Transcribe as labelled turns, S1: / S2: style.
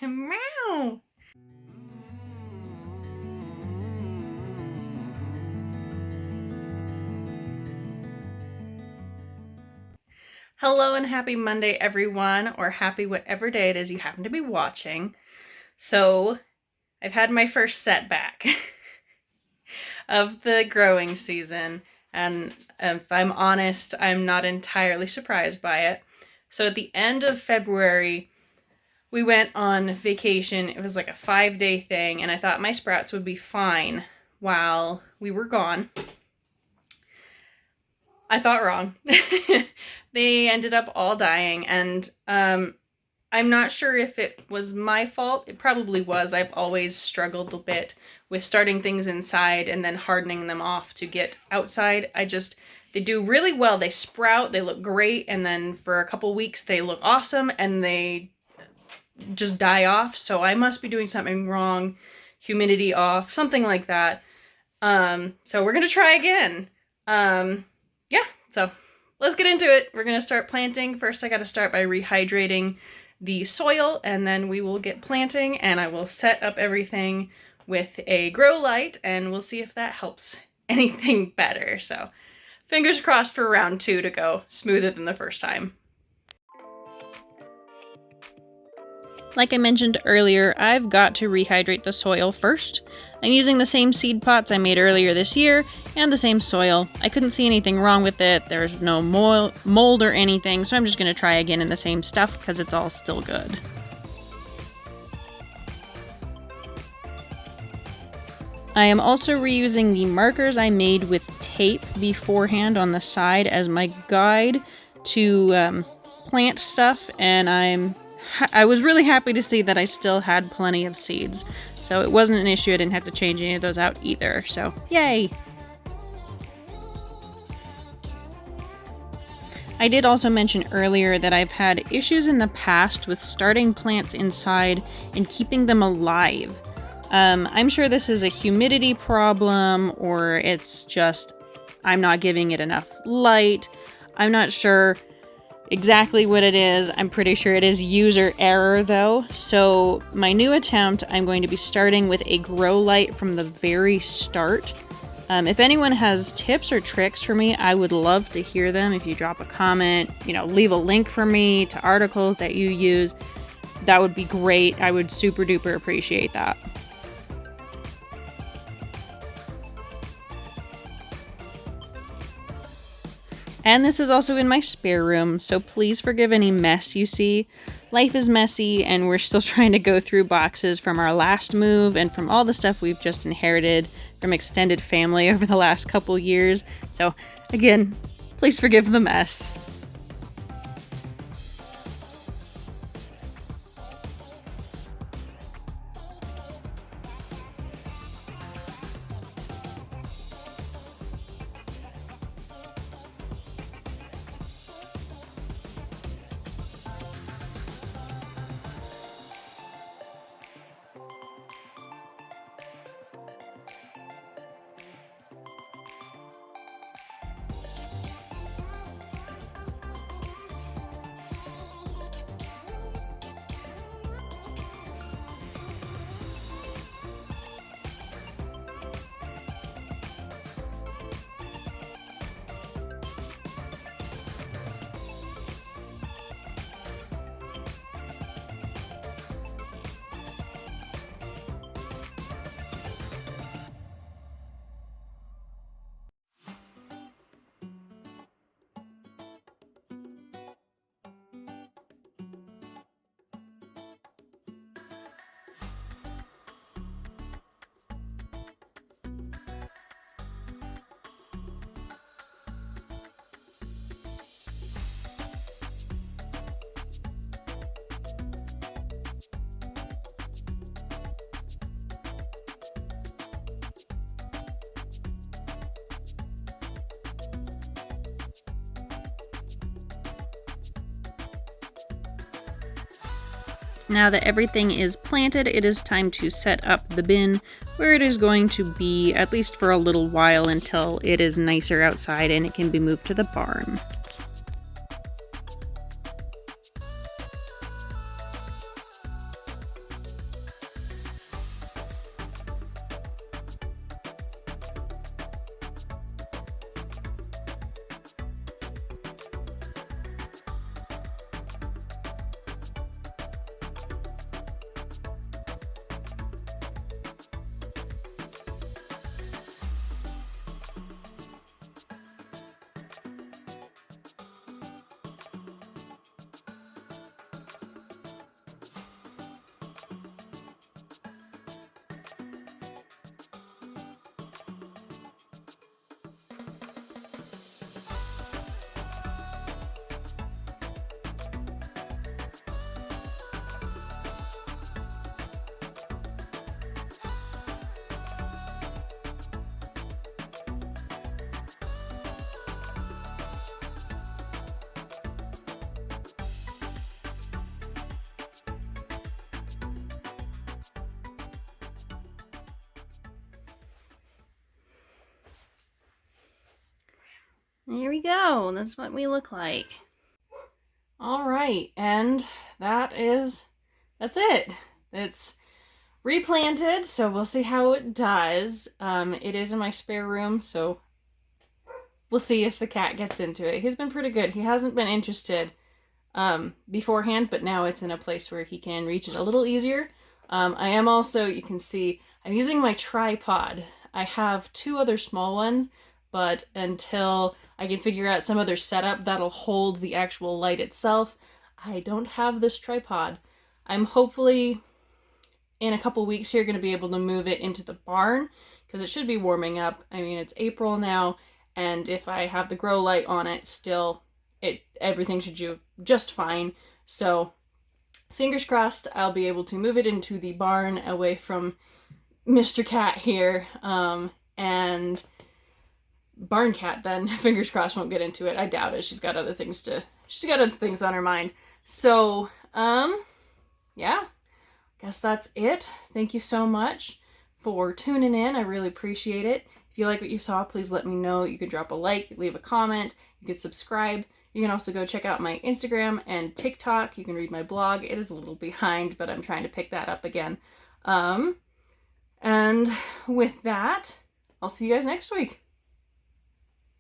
S1: Meow. Hello and happy Monday, everyone, or happy whatever day it is you happen to be watching. So, I've had my first setback of the growing season, and if I'm honest, I'm not entirely surprised by it. So, at the end of February, we went on vacation. It was like a 5-day thing, and I thought my sprouts would be fine while we were gone. I thought wrong. They ended up all dying, and I'm not sure if it was my fault. It probably was. I've always struggled a bit with starting things inside and then hardening them off to get outside. They do really well. They sprout, they look great, and then for a couple weeks they look awesome, and they just die off. So I must be doing something wrong. Humidity off, something like that. So we're gonna try again. Yeah, so let's get into it. We're gonna start planting. First I gotta start by rehydrating the soil, and then we will get planting, and I will set up everything with a grow light, and we'll see if that helps anything better. So fingers crossed for round 2 to go smoother than the first time. Like I mentioned earlier, I've got to rehydrate the soil first. I'm using the same seed pots I made earlier this year and the same soil. I couldn't see anything wrong with it. There's no mold or anything, so I'm just going to try again in the same stuff because it's all still good. I am also reusing the markers I made with tape beforehand on the side as my guide to plant stuff, and I was really happy to see that I still had plenty of seeds. So it wasn't an issue. I didn't have to change any of those out either. So yay! I did also mention earlier that I've had issues in the past with starting plants inside and keeping them alive. I'm sure this is a humidity problem, or it's just I'm not giving it enough light. I'm not sure exactly what it is. I'm pretty sure it is user error though. So my new attempt, I'm going to be starting with a grow light from the very start. If anyone has tips or tricks for me, I would love to hear them. If you drop a comment, leave a link for me to articles that you use, that would be great. I would super duper appreciate that. And this is also in my spare room, so please forgive any mess you see. Life is messy, and we're still trying to go through boxes from our last move and from all the stuff we've just inherited from extended family over the last couple years. So, again, please forgive the mess. Now that everything is planted, it is time to set up the bin where it is going to be, at least for a little while, until it is nicer outside and it can be moved to the barn. Here we go. That's what we look like. All right, and that's it. It's replanted, so we'll see how it does. It is in my spare room, so we'll see if the cat gets into it. He's been pretty good. He hasn't been interested beforehand, but now it's in a place where he can reach it a little easier. I am also, you can see, I'm using my tripod. I have 2 other small ones, but until I can figure out some other setup that'll hold the actual light itself, I don't have this tripod. I'm hopefully in a couple weeks here going to be able to move it into the barn because it should be warming up. I mean, it's April now, and if I have the grow light on it still, everything should do just fine. So fingers crossed I'll be able to move it into the barn away from Mr. Cat here, and Barn Cat then, fingers crossed, won't get into it. I doubt it. She's got other things on her mind. So, yeah, guess that's it. Thank you so much for tuning in. I really appreciate it. If you like what you saw, please let me know. You can drop a like, leave a comment, you can subscribe. You can also go check out my Instagram and TikTok. You can read my blog. It is a little behind, but I'm trying to pick that up again. And with that, I'll see you guys next week.